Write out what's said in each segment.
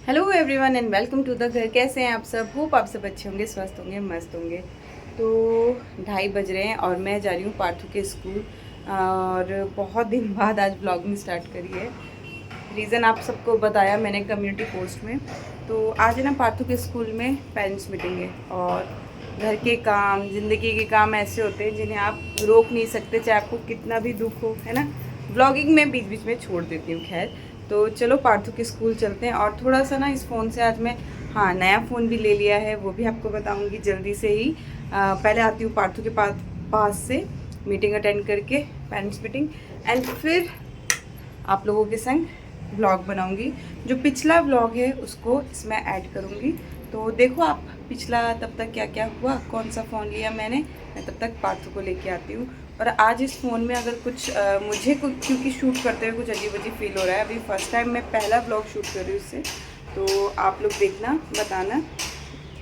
Hello everyone and welcome to the Ghar. कैसे हैं आप सब? होप आप सब अच्छे होंगे, स्वस्थ होंगे, मस्त होंगे। तो 2:30 बज रहे हैं और मैं जा रही हूँ पार्थू के स्कूल। और बहुत दिन बाद आज ब्लॉगिंग स्टार्ट करी है। रीज़न आप सबको बताया मैंने कम्युनिटी पोस्ट में। तो आज है ना पार्थू के स्कूल में पेरेंट्स मीटिंग है। और घर के काम, ज़िंदगी के काम ऐसे होते हैं जिन्हें आप रोक नहीं सकते, चाहे आपको कितना भी दुख हो, है ना। ब्लॉगिंग में बीच बीच में छोड़ देती हूँ। खैर, तो चलो पार्थू के स्कूल चलते हैं। और थोड़ा सा ना इस फ़ोन से आज मैं, हाँ, नया फ़ोन भी ले लिया है, वो भी आपको बताऊंगी जल्दी से ही। पहले आती हूँ पार्थू के पास से मीटिंग अटेंड करके, पेरेंट्स मीटिंग, एंड फिर आप लोगों के संग व्लॉग बनाऊंगी। जो पिछला व्लॉग है उसको इसमें ऐड करूंगी। तो देखो आप पिछला तब तक क्या क्या हुआ, कौन सा फ़ोन लिया मैंने, मैं तब तक पार्थू को लेके आती हूँ। और आज इस फ़ोन में अगर कुछ मुझे कुछ, क्योंकि शूट करते हुए कुछ अजीब अजीब फील हो रहा है, अभी फर्स्ट टाइम मैं पहला व्लॉग शूट कर रही हूँ इससे। तो आप लोग देखना, बताना,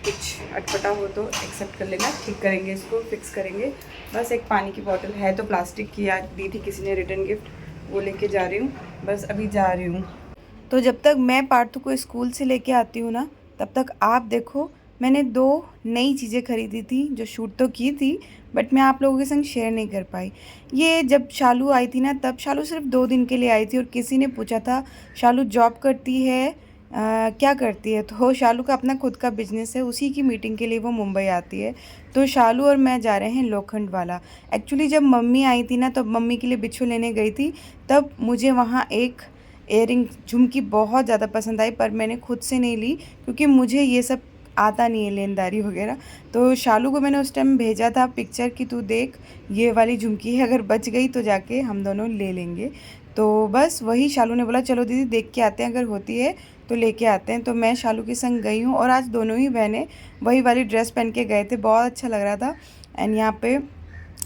कुछ अटपटा हो तो एक्सेप्ट कर लेना। ठीक करेंगे, इसको फिक्स करेंगे। बस एक पानी की बोतल है तो प्लास्टिक की, आज दी थी किसी ने रिटर्न गिफ्ट, वो लेके जा रही हूँ। बस अभी जा रही हूँ। तो जब तक मैं पार्थू को स्कूल से लेके आती हूँ ना, तब तक आप देखो, मैंने 2 नई चीज़ें खरीदी थी जो शूट तो की थी, बट मैं आप लोगों के संग शेयर नहीं कर पाई। ये जब शालू आई थी ना, तब शालू सिर्फ 2 दिन के लिए आई थी और किसी ने पूछा था शालू जॉब करती है, क्या करती है? तो शालू का अपना खुद का बिजनेस है, उसी की मीटिंग के लिए वो मुंबई आती है। तो शालू और मैं जा रहे हैं लोखंड वाला। एक्चुअली जब मम्मी आई थी ना, तब मम्मी के लिए बिच्छू लेने गई थी, तब मुझे वहाँ एक इयररिंग झुमकी बहुत ज़्यादा पसंद आई, पर मैंने खुद से नहीं ली क्योंकि मुझे ये सब आता नहीं है, लेनदारी वगैरह। तो शालू को मैंने उस टाइम भेजा था पिक्चर कि तू देख, ये वाली झुमकी है, अगर बच गई तो जाके हम दोनों ले लेंगे। तो बस वही शालू ने बोला चलो दीदी देख के आते हैं, अगर होती है तो लेके आते हैं। तो मैं शालू के संग गई हूँ और आज दोनों ही बहनें वही वाली ड्रेस पहन के गए थे, बहुत अच्छा लग रहा था। एंड यहाँ पे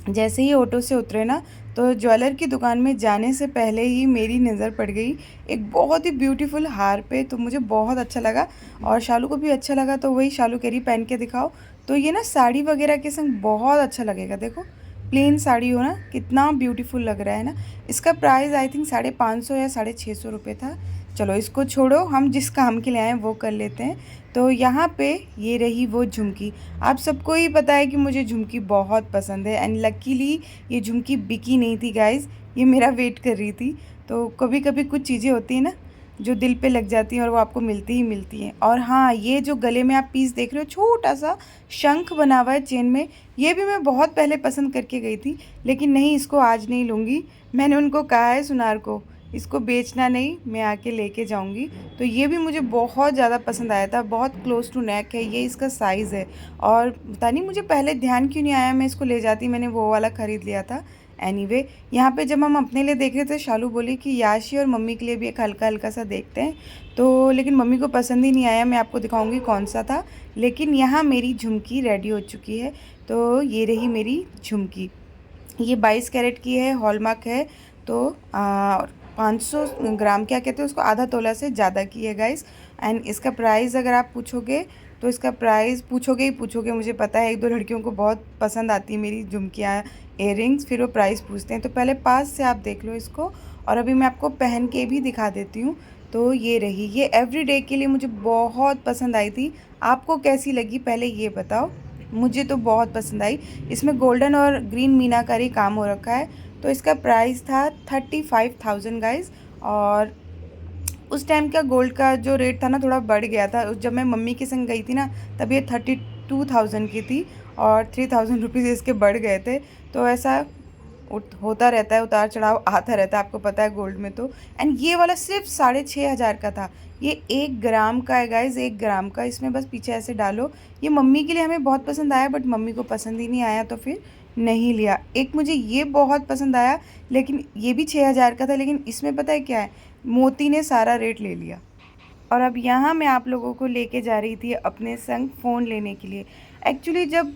जैसे ही ऑटो से उतरे ना, तो ज्वेलर की दुकान में जाने से पहले ही मेरी नज़र पड़ गई एक बहुत ही ब्यूटीफुल हार पे। तो मुझे बहुत अच्छा लगा और शालू को भी अच्छा लगा, तो वही शालू कह रही पहन के दिखाओ। तो ये ना साड़ी वगैरह के संग बहुत अच्छा लगेगा। देखो प्लेन साड़ी हो ना, कितना ब्यूटीफुल लग रहा है ना। इसका प्राइस आई थिंक 550 या 650 रुपये था। चलो इसको छोड़ो, हम जिस काम के लिए आए हैं वो कर लेते हैं। तो यहाँ पे ये रही वो झुमकी। आप सबको ही पता है कि मुझे झुमकी बहुत पसंद है, एंड लकीली ये झुमकी बिकी नहीं थी गाइस, ये मेरा वेट कर रही थी। तो कभी कभी कुछ चीज़ें होती हैं ना जो दिल पे लग जाती हैं और वो आपको मिलती ही मिलती हैं। और हाँ, ये जो गले में आप पीस देख रहे हो, छोटा सा शंख बना हुआ है चेन में, ये भी मैं बहुत पहले पसंद करके गई थी, लेकिन नहीं, इसको आज नहीं लूँगी। मैंने उनको कहा है सुनार को, इसको बेचना नहीं, मैं आके लेके जाऊंगी। तो ये भी मुझे बहुत ज़्यादा पसंद आया था, बहुत क्लोज टू नेक है, ये इसका साइज़ है। और पता नहीं मुझे पहले ध्यान क्यों नहीं आया, मैं इसको ले जाती, मैंने वो वाला ख़रीद लिया था। एनीवे, यहाँ पे जब हम अपने लिए देख रहे थे, शालू बोली कि याशी और मम्मी के लिए भी एक हल्का हल्का सा देखते हैं। तो लेकिन मम्मी को पसंद ही नहीं आया, मैं आपको दिखाऊंगी कौन सा था। लेकिन यहाँ मेरी झुमकी रेडी हो चुकी है। तो ये रही मेरी झुमकी, ये 22 कैरेट की है, हॉलमार्क है। तो 500 ग्राम, क्या कहते हैं उसको, आधा तोला से ज़्यादा की है गाइस। एंड इसका प्राइस अगर आप पूछोगे तो इसका प्राइस पूछोगे ही पूछोगे, मुझे पता है 1-2 लड़कियों को बहुत पसंद आती है मेरी झुमकियाँ, इयररिंग्स, फिर वो प्राइस पूछते हैं। तो पहले पास से आप देख लो इसको, और अभी मैं आपको पहन के भी दिखा देती हूँ। तो ये रही, ये एवरीडे के लिए मुझे बहुत पसंद आई थी। आपको कैसी लगी पहले ये बताओ? मुझे तो बहुत पसंद आई। इसमें गोल्डन और ग्रीन मीनाकारी काम हो रखा है। तो इसका प्राइस था 35,000 गाइज। और उस टाइम का गोल्ड का जो रेट था ना, थोड़ा बढ़ गया था। जब मैं मम्मी के संग गई थी ना, तब ये 32,000 की थी और 3,000 रुपीज़ इसके बढ़ गए थे। तो ऐसा होता रहता है, उतार चढ़ाव आता रहता है, आपको पता है गोल्ड में तो। एंड ये वाला सिर्फ 6,500 का था। ये 1 ग्राम का है गाइज, 1 ग्राम का। इसमें बस पीछे ऐसे डालो। ये मम्मी के लिए हमें बहुत पसंद आया, बट मम्मी को पसंद ही नहीं आया तो फिर नहीं लिया। एक मुझे ये बहुत पसंद आया, लेकिन ये भी 6,000 का था, लेकिन इसमें पता है क्या है, मोती ने सारा रेट ले लिया। और अब यहाँ मैं आप लोगों को लेके जा रही थी अपने संग फ़ोन लेने के लिए। एक्चुअली जब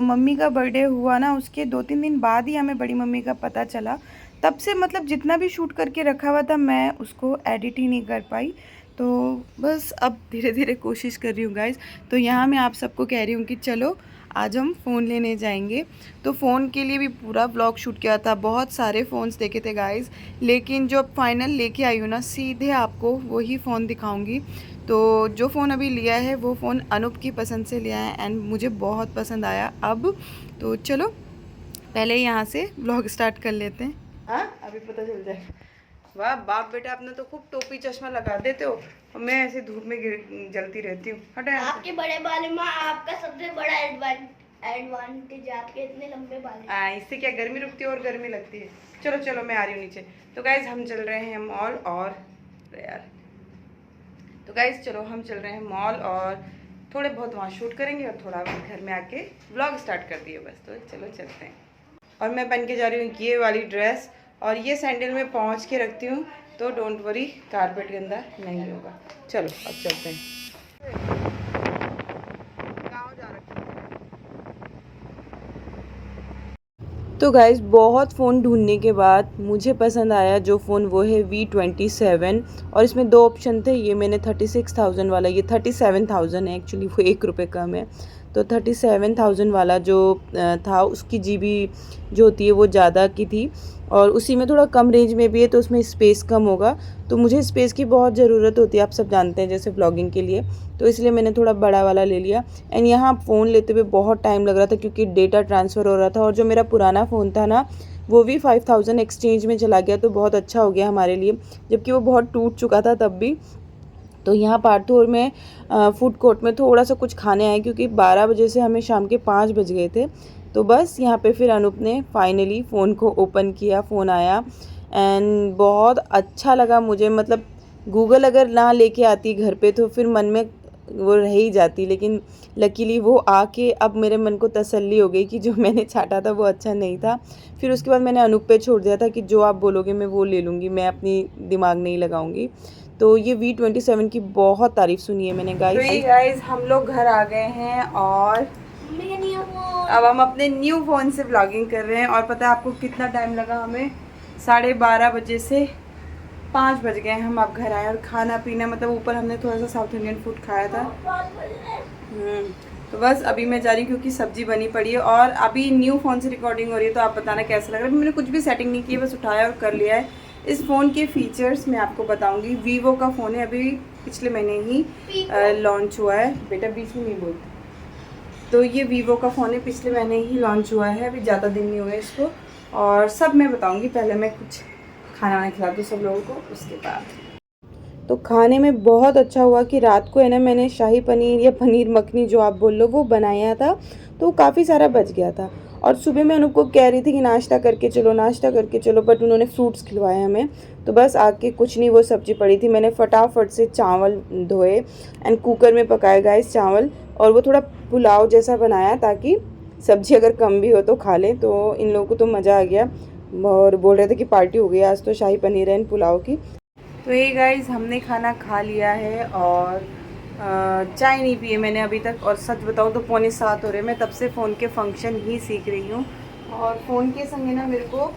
मम्मी का बर्थडे हुआ ना, उसके 2-3 दिन बाद ही हमें बड़ी मम्मी का पता चला। तब से मतलब जितना भी शूट करके रखा हुआ था, मैं उसको एडिट ही नहीं कर पाई। तो बस अब धीरे धीरे कोशिश कर रही हूँ गाइज़। तो यहाँ मैं आप सबको कह रही हूँ कि चलो आज हम फ़ोन लेने जाएंगे। तो फ़ोन के लिए भी पूरा ब्लॉग शूट किया था, बहुत सारे फ़ोन्स देखे थे गाइस, लेकिन जो फाइनल लेके आई हूँ ना, सीधे आपको वही फ़ोन दिखाऊंगी। तो जो फ़ोन अभी लिया है वो फ़ोन अनूप की पसंद से लिया है एंड मुझे बहुत पसंद आया। अब तो चलो पहले यहाँ से ब्लॉग स्टार्ट कर लेते हैं। हाँ, अभी पता चल जाए। वाह बाप बेटा, आपने तो खूब टोपी चश्मा लगा देते हो और मैं ऐसे धूप में जलती रहती हूँ। हटे आपके बड़े बाल में आपका सबसे बड़ा एडवांटेज, आपके इतने लंबे बाल हैं। इससे क्या गर्मी रुकती है और गर्मी लगती है। चलो चलो मैं आ रही हूँ नीचे। तो गाइज हम चल रहे हैं मॉल और यार तो गाइज चलो हम चल रहे हैं मॉल और थोड़े बहुत वहाँ शूट करेंगे और थोड़ा घर में आके व्लॉग स्टार्ट कर दिए बस। तो चलो चलते हैं। और मैं पहन के जा रही हूँ ये वाली ड्रेस और ये सैंडल में पहुँच के रखती हूँ, तो डोंट वरी कारपेट गंदा नहीं होगा। चलो अब चलते हैं। तो गाइज़ बहुत फ़ोन ढूंढने के बाद मुझे पसंद आया जो फ़ोन वो है V27 और इसमें दो ऑप्शन थे। ये मैंने 36,000 वाला, ये 37,000 है एक्चुअली, वो 1 रुपये कम है। तो 37,000 वाला जो था उसकी GB जो होती है वो ज़्यादा की थी और उसी में थोड़ा कम रेंज में भी है, तो उसमें स्पेस कम होगा। तो मुझे स्पेस की बहुत ज़रूरत होती है, आप सब जानते हैं, जैसे ब्लॉगिंग के लिए। तो इसलिए मैंने थोड़ा बड़ा वाला ले लिया। एंड यहाँ फ़ोन लेते हुए बहुत टाइम लग रहा था क्योंकि डेटा ट्रांसफ़र हो रहा था और जो मेरा पुराना फ़ोन था ना वो भी 5000 एक्सचेंज में चला गया, तो बहुत अच्छा हो गया हमारे लिए, जबकि वो बहुत टूट चुका था तब भी। तो यहाँ पार्थोर में फूड कोर्ट में थोड़ा सा कुछ खाने आए क्योंकि 12 बजे से हमें शाम के 5 बज गए थे। तो बस यहाँ पे फिर अनूप ने फाइनली फ़ोन को ओपन किया, फ़ोन आया एंड बहुत अच्छा लगा मुझे। मतलब गूगल अगर ना लेके आती घर पे तो फिर मन में वो रह ही जाती, लेकिन लकीली वो आके अब मेरे मन को तसल्ली हो गई कि जो मैंने चाटा था वो अच्छा नहीं था। फिर उसके बाद मैंने अनूप पे छोड़ दिया था कि जो आप बोलोगे मैं वो ले लूँगी, मैं अपनी दिमाग नहीं लगाऊंगी। तो ये V27 की बहुत तारीफ़ सुनी है मैंने गाइस। तो गाइस हम लोग घर आ गए हैं और अब हम अपने न्यू फ़ोन से व्लॉगिंग कर रहे हैं। और पता है आपको कितना टाइम लगा हमें? 12:30 बजे से 5 बज गए हम अब घर आए। और खाना पीना मतलब ऊपर हमने थोड़ा सा साउथ इंडियन फूड खाया था। तो बस अभी मैं जा रही हूँ क्योंकि सब्जी बनी पड़ी है और अभी न्यू फ़ोन से रिकॉर्डिंग हो रही है। तो आप बताना कैसा लग रहा है। मैंने कुछ भी सेटिंग नहीं की है, बस उठाया और कर लिया है। इस फ़ोन के फीचर्स मैं आपको बताऊंगी। वीवो का फ़ोन है, अभी पिछले महीने ही लॉन्च हुआ है। बेटा बीच में नहीं बोलते। तो ये वीवो का फ़ोन है, पिछले महीने ही लॉन्च हुआ है, अभी ज़्यादा दिन नहीं हुए इसको। और सब मैं बताऊंगी, पहले मैं कुछ खाना वाना खिला दूँ सब लोगों को, उसके बाद। तो खाने में बहुत अच्छा हुआ कि रात को है ना मैंने शाही पनीर या पनीर मखनी जो आप बोल लो वो बनाया था, तो काफ़ी सारा बच गया था। और सुबह मैं उनको कह रही थी कि नाश्ता करके चलो नाश्ता करके चलो, बट उन्होंने फ्रूट्स खिलवाए हमें। तो बस आके कुछ नहीं, वो सब्ज़ी पड़ी थी, मैंने फटाफट से चावल धोए एंड कुकर में पकाए गाइस चावल, और वो थोड़ा पुलाव जैसा बनाया ताकि सब्ज़ी अगर कम भी हो तो खा लें। तो इन लोगों को तो मज़ा आ गया और बोल रहे थे कि पार्टी हो गई आज तो शाही पनीर एंड पुलाव की। तो ये गाइस हमने खाना खा लिया है और चाय नहीं पिए मैंने अभी तक। और सच बताऊँ तो 6:45 हो रहे, मैं तब से फ़ोन के फंक्शन ही सीख रही हूँ। और फ़ोन के संग ना मेरे को,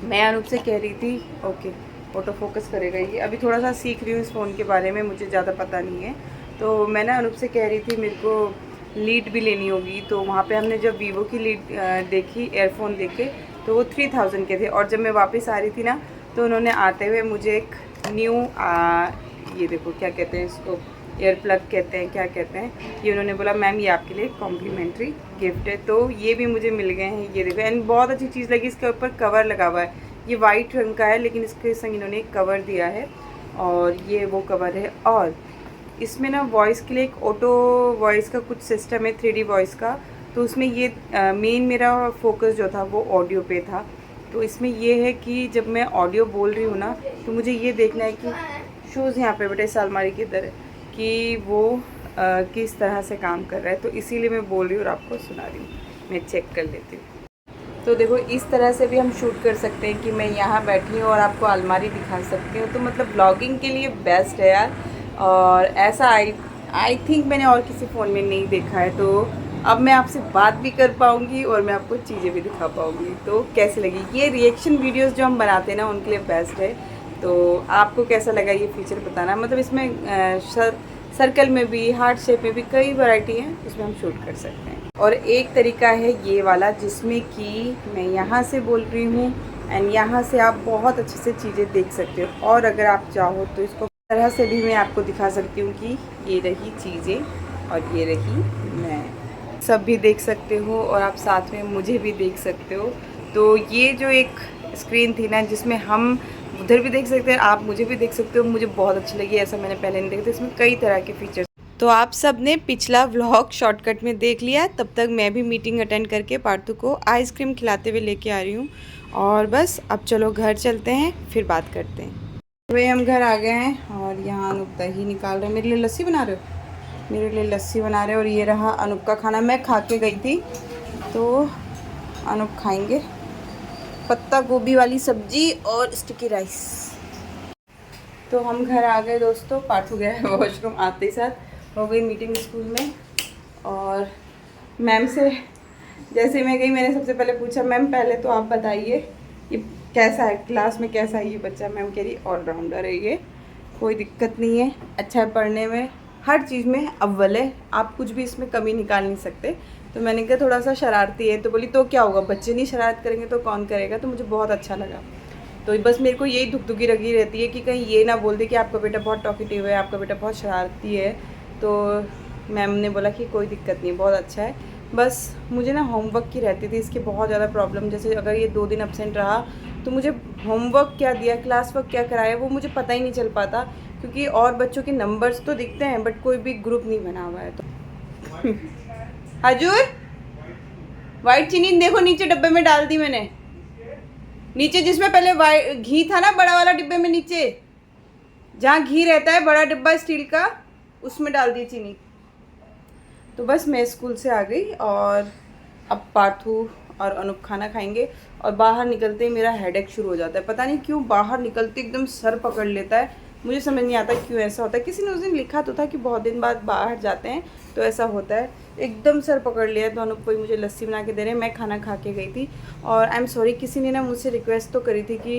मैं अनूप से कह रही थी, ओके ऑटो फोकस करेगा ये, अभी थोड़ा सा सीख रही हूँ इस फ़ोन के बारे में, मुझे ज़्यादा पता नहीं है। तो मैं ना अनूप से कह रही थी मेरे को लीड भी लेनी होगी। तो वहाँ पे हमने जब वीवो की लीड देखी, एयरफोन देखे, तो वो 3000 के थे। और जब मैं वापस आ रही थी ना तो उन्होंने आते हुए मुझे एक न्यू ये देखो क्या कहते हैं इसको, एयर प्लग कहते हैं क्या कहते हैं, ये उन्होंने बोला मैम ये आपके लिए कॉम्प्लीमेंट्री गिफ्ट है। तो ये भी मुझे मिल गए हैं, ये देखो। एंड बहुत अच्छी चीज़ लगी, इसके ऊपर कवर लगा हुआ है, ये वाइट रंग का है लेकिन इसके संग इन्होंने एक कवर दिया है और ये वो कवर है। और इसमें ना वॉइस के लिए एक ऑटो वॉइस का कुछ सिस्टम है, 3D वॉइस का। तो उसमें ये मेन मेरा फोकस जो था वो ऑडियो पे था। तो इसमें ये है कि जब मैं ऑडियो बोल रही हूँ ना तो मुझे ये देखना है कि शूज़ यहाँ पे बेटे इस अलमारी की तरह कि वो किस तरह से काम कर रहा है। तो इसीलिए मैं बोल रही हूँ और आपको सुना रही हूँ, मैं चेक कर लेती हूँ। तो देखो इस तरह से भी हम शूट कर सकते हैं कि मैं यहाँ बैठी हूँ और आपको अलमारी दिखा सकती हूँ। तो मतलब ब्लॉगिंग के लिए बेस्ट है यार। और ऐसा आई थिंक मैंने और किसी फ़ोन में नहीं देखा है। तो अब मैं आपसे बात भी कर पाऊँगी और मैं आपको चीज़ें भी दिखा पाऊँगी। तो कैसे लगी ये रिएक्शन वीडियोस जो हम बनाते हैं ना, उनके लिए बेस्ट है। तो आपको कैसा लगा ये फीचर बताना। मतलब इसमें सर्कल में भी, हार्ट शेप में भी कई वैरायटी हैं, उसमें हम शूट कर सकते हैं। और एक तरीका है ये वाला जिसमें कि मैं यहाँ से बोल रही हूँ एंड यहाँ से आप बहुत अच्छे से चीज़ें देख सकते हो। और अगर आप चाहो तो इसको तरह से भी मैं आपको दिखा सकती हूँ कि ये रही चीज़ें और ये रही मैं, सब भी देख सकते हो और आप साथ में मुझे भी देख सकते हो। तो ये जो एक स्क्रीन थी ना जिसमें हम उधर भी देख सकते हैं, आप मुझे भी देख सकते हो, मुझे बहुत अच्छी लगी। ऐसा मैंने पहले नहीं देखा था। इसमें कई तरह के फीचर्स। तो आप सब ने पिछला व्लॉग शॉर्टकट में देख लिया। तब तक मैं भी मीटिंग अटेंड करके पार्थू को आइसक्रीम खिलाते हुए लेके आ रही हूँ। और बस अब चलो घर चलते हैं, फिर बात करते हैं। भाई हम घर आ गए हैं और यहाँ अनूप दही निकाल रहे हैं। मेरे लिए लस्सी बना रहे हो? मेरे लिए लस्सी बना रहे हैं। और ये रहा अनूप का खाना। मैं खा के गई थी तो अनूप खाएंगे पत्ता गोभी वाली सब्जी और स्टिकी राइस। तो हम घर आ गए दोस्तों। पार्थू गया है वॉशरूम, आते ही साथ हो गई मीटिंग स्कूल में। और मैम से जैसे मैं गई मैंने सबसे पहले पूछा, मैम पहले तो आप बताइए ये कैसा है, क्लास में कैसा है ये बच्चा? मैम कह रही ऑलराउंडर है ये, कोई दिक्कत नहीं है, अच्छा है पढ़ने में, हर चीज़ में अव्वल है, आप कुछ भी इसमें कमी निकाल नहीं सकते। तो मैंने कहा थोड़ा सा शरारती है। तो बोली तो क्या होगा, बच्चे नहीं शरारत करेंगे तो कौन करेगा? तो मुझे बहुत अच्छा लगा। तो बस मेरे को यही धुकधुकी लगी रहती है कि कहीं ये ना बोल दे कि आपका बेटा बहुत टॉकेटिव है, आपका बेटा बहुत शरारती है। तो मैम ने बोला कि कोई दिक्कत नहीं, बहुत अच्छा है। बस मुझे ना होमवर्क की रहती थी इसकी बहुत ज़्यादा प्रॉब्लम। जैसे अगर ये 2 दिन अपसेंट रहा तो मुझे होमवर्क क्या दिया, क्लास वर्क क्या कराया, वो मुझे पता ही नहीं चल पाता। क्योंकि और बच्चों के नंबर्स तो दिखते हैं बट कोई भी ग्रुप नहीं बना हुआ है। तो हजूर वाइट चीनी देखो नीचे डब्बे में डाल दी मैंने, नीचे जिसमें पहले घी था ना बड़ा वाला डिब्बे में, नीचे जहाँ घी रहता है बड़ा डिब्बा स्टील का, उसमें डाल दी चीनी। तो बस मैं स्कूल से आ गई और अब पार्थू और अनूप खाना खाएंगे। और बाहर निकलते ही मेरा हेडेक शुरू हो जाता है। पता नहीं क्यों बाहर निकलते एकदम सर पकड़ लेता है। मुझे समझ नहीं आता क्यों ऐसा होता है। किसी ने उस दिन लिखा तो था कि बहुत दिन बाद बाहर जाते हैं तो ऐसा होता है। एकदम सर पकड़ लिया। तो अनूप को मुझे लस्सी बना के दे रहे हैं। मैं खाना खा के गई थी। और आई एम सॉरी, किसी ने ना मुझसे रिक्वेस्ट तो करी थी कि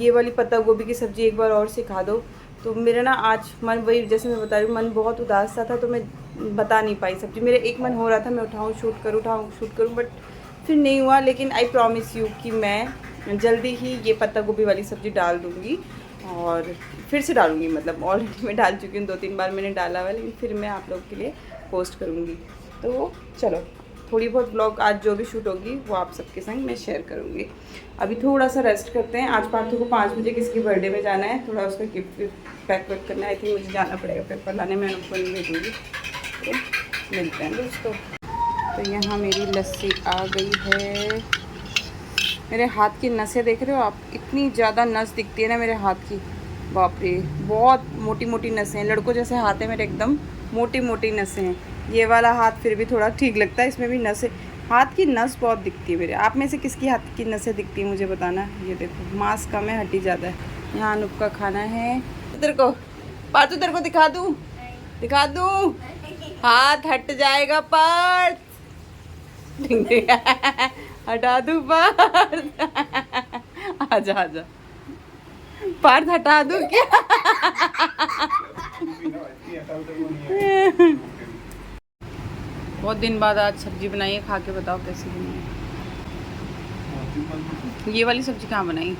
ये वाली पत्ता गोभी की सब्ज़ी एक बार और सिखा दो। तो मेरा ना आज मन, वही जैसे मैं बता रही हूँ, मन बहुत उदास सा था तो मैं बता नहीं पाई सब्ज़ी। मेरा एक मन हो रहा था मैं उठाऊँ शूट करूँ बट फिर नहीं हुआ। लेकिन आई प्रॉमिस यू कि मैं जल्दी ही ये पत्ता गोभी वाली सब्ज़ी डाल दूँगी और फिर से डालूँगी। मतलब ऑलरेडी मैं डाल चुकी हूँ, 2-3 बार मैंने डाला हुआ है, लेकिन फिर मैं आप लोग के लिए पोस्ट करूँगी। तो चलो थोड़ी बहुत ब्लॉग आज जो भी शूट होगी वो आप सबके संग मैं शेयर करूँगी। अभी थोड़ा सा रेस्ट करते हैं। आज पार्थू को 5 बजे किसकी बर्थडे में जाना है, थोड़ा उसका गिफ्ट पैक वैक करना है। आई थिंक मुझे जाना पड़ेगा पेपर लाने, मैं उनको नहीं भेजूँगी। तो मिलते हैं दोस्तों। तो यहाँ मेरी लस्सी आ गई है। मेरे हाथ की नसें देख रहे हो आप, इतनी ज़्यादा नस दिखती है ना मेरे हाथ की, बाप रे, बहुत मोटी मोटी नसें हैं। लड़कों जैसे हाथ है मेरे, एकदम मोटी मोटी नसें हैं। ये वाला हाथ फिर भी थोड़ा ठीक लगता है, इसमें भी नसें, हाथ की नस बहुत दिखती है मेरे। आप में से किसकी हाथ की नसें दिखती है मुझे बताना। ये देखो मांस कम है, हड्डी ज़्यादा है। यहाँ अनूप का खाना है। तेरे को पार्थू, तेरे को दिखा दूँ हाथ हट जाएगा पार्थ हटा दूँ पार्थ आजा पार्थ हटा दूँ क्या? बहुत दिन बाद आज सब्जी बनाई है, खा के बताओ कैसी बनी है। ये वाली सब्जी कहाँ बनाई?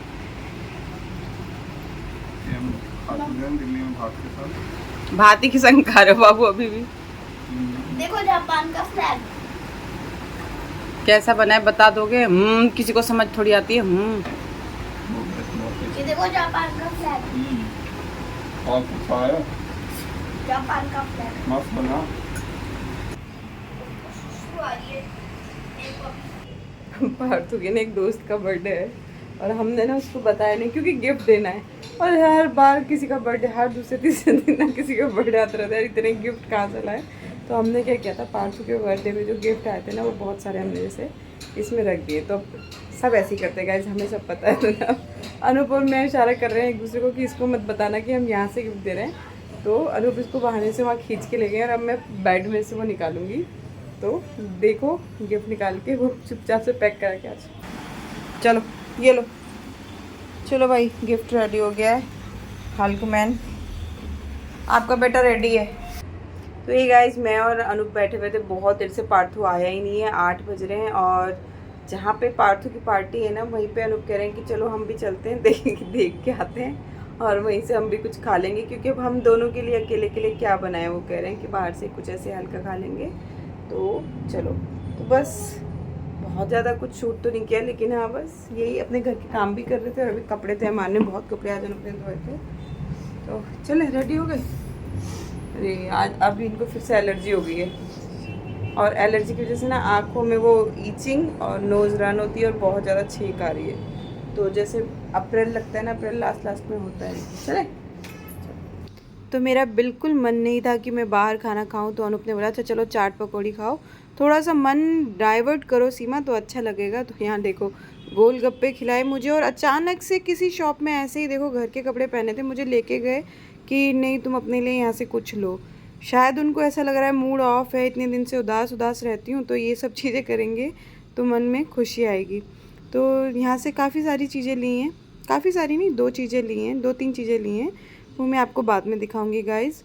भात ही के संग खा रहे हो बाबू अभी भी। देखो जापान का फ्लैग कैसा बना है बता दोगे? किसी को समझ थोड़ी आती है। ये देखो जापान का फ्लैग, और कुछ आया जापान का फ्लैग मस्त बना। पार्थू के ना एक दोस्त का बर्थडे है और हमने ना उसको बताया नहीं क्योंकि गिफ्ट देना है। और हर बार किसी का बर्थडे, हर दूसरे तीसरे दिन ना किसी का बर्थडे आता रहता है, इतने गिफ्ट कहाँ से लाए। तो हमने क्या किया था, पार्थू के बर्थडे में जो गिफ्ट आए थे ना वो बहुत सारे हमने जैसे इसमें रख दिए। तो सब ऐसे ही करते गाइस, हमें सब पता है। तो ना अनूप और मैं इशारा कर रहे हैं एक दूसरे को कि इसको मत बताना कि हम यहाँ से गिफ्ट दे रहे हैं। तो अनूप इसको बहाने से वहाँ खींच के ले गए और अब मैं बेड में से वो निकालूंगी। तो देखो गिफ्ट निकाल के वो चुपचाप से पैक करा के आज। चलो ये लो, चलो भाई गिफ्ट रेडी हो गया है। हल्क मैन आपका बेटा रेडी है। तो ये गाइज मैं और अनूप बैठे हुए थे, बहुत देर से पार्थू आया ही नहीं है। 8 बज रहे हैं और जहाँ पे पार्थू की पार्टी है ना वहीं पे अनूप कह रहे हैं कि चलो हम भी चलते हैं, देख के आते हैं और वहीं से हम भी कुछ खा लेंगे, क्योंकि अब हम दोनों के लिए अकेले के लिए क्या बनाए। वो कह रहे हैं कि बाहर से कुछ ऐसे हल्का खा लेंगे। तो चलो, तो बस बहुत ज़्यादा कुछ शूट तो नहीं किया, लेकिन हाँ बस यही अपने घर के काम भी कर रहे थे और अभी कपड़े थे हमारे, बहुत कपड़े आज अनूप ने धोए थे। तो चले रेडी हो गए। अरे आज अब इनको फिर से एलर्जी हो गई है और एलर्जी की वजह से ना आँखों में वो ईचिंग और नोज़ रन होती है और बहुत ज़्यादा छींक आ रही है। तो जैसे अप्रैल लगता है ना, अप्रैल लास्ट में होता है। चले। तो मेरा बिल्कुल मन नहीं था कि मैं बाहर खाना खाऊं, तो अनूप ने बोला अच्छा चलो चाट पकौड़ी खाओ, थोड़ा सा मन डाइवर्ट करो सीमा तो अच्छा लगेगा। तो यहाँ देखो गोलगप्पे खिलाए मुझे और अचानक से किसी शॉप में ऐसे ही देखो घर के कपड़े पहने थे, मुझे लेके गए कि नहीं तुम अपने लिए यहाँ से कुछ लो। शायद उनको ऐसा लग रहा है मूड ऑफ है, इतने दिन से उदास रहती हूँ, तो ये सब चीज़ें करेंगे तो मन में खुशी आएगी। तो यहाँ से काफ़ी सारी चीज़ें ली हैं, काफ़ी सारी नहीं, 2 चीज़ें ली हैं, 2-3 चीज़ें ली हैं, वो मैं आपको बाद में दिखाऊंगी गाइज़।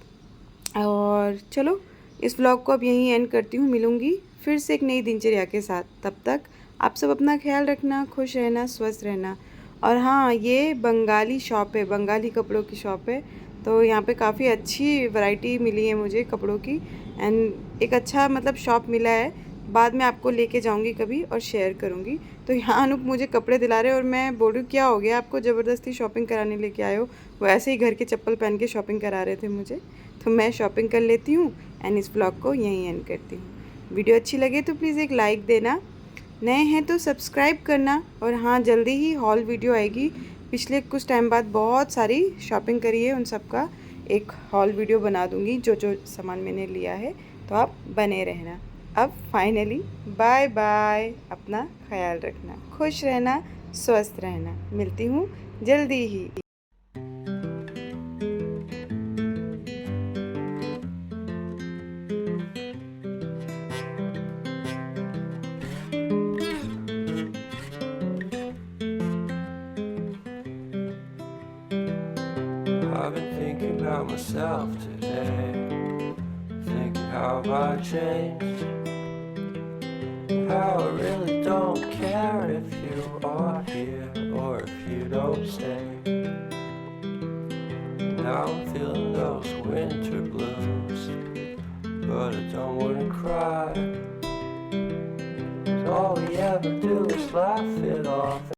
और चलो इस व्लॉग को अब यहीं एंड करती हूँ, मिलूँगी फिर से एक नई दिनचर्या के साथ। तब तक आप सब अपना ख्याल रखना, खुश रहना, स्वस्थ रहना। और हाँ, ये बंगाली शॉप है, बंगाली कपड़ों की शॉप है, तो यहाँ पे काफ़ी अच्छी वैरायटी मिली है मुझे कपड़ों की, एंड एक अच्छा मतलब शॉप मिला है। बाद में आपको लेके जाऊँगी कभी और शेयर करूँगी। तो यहाँ अनूप मुझे कपड़े दिला रहे और मैं बोल रही हूँ क्या हो गया आपको, ज़बरदस्ती शॉपिंग कराने लेके आए हो। वो ऐसे ही घर के चप्पल पहन के शॉपिंग करा रहे थे मुझे, तो मैं शॉपिंग कर लेती हूँ एंड इस ब्लॉग को यहीं एंड करती हूँ। वीडियो अच्छी लगे तो प्लीज़ एक लाइक देना, नए हैं तो सब्सक्राइब करना। और हाँ, जल्दी ही हॉल वीडियो आएगी। पिछले कुछ टाइम बाद बहुत सारी शॉपिंग करी है, उन सब का एक हॉल वीडियो बना दूँगी, जो जो सामान मैंने लिया है, तो आप बने रहना। अब फाइनली बाय बाय, अपना ख्याल रखना, खुश रहना, स्वस्थ रहना। मिलती हूँ जल्दी ही। I've been thinking about myself today, thinking how I changed, how I really don't care if you are here or if you don't stay. Now I'm feeling those winter blues, but I don't wanna cry, 'cause all we ever do is laugh it off.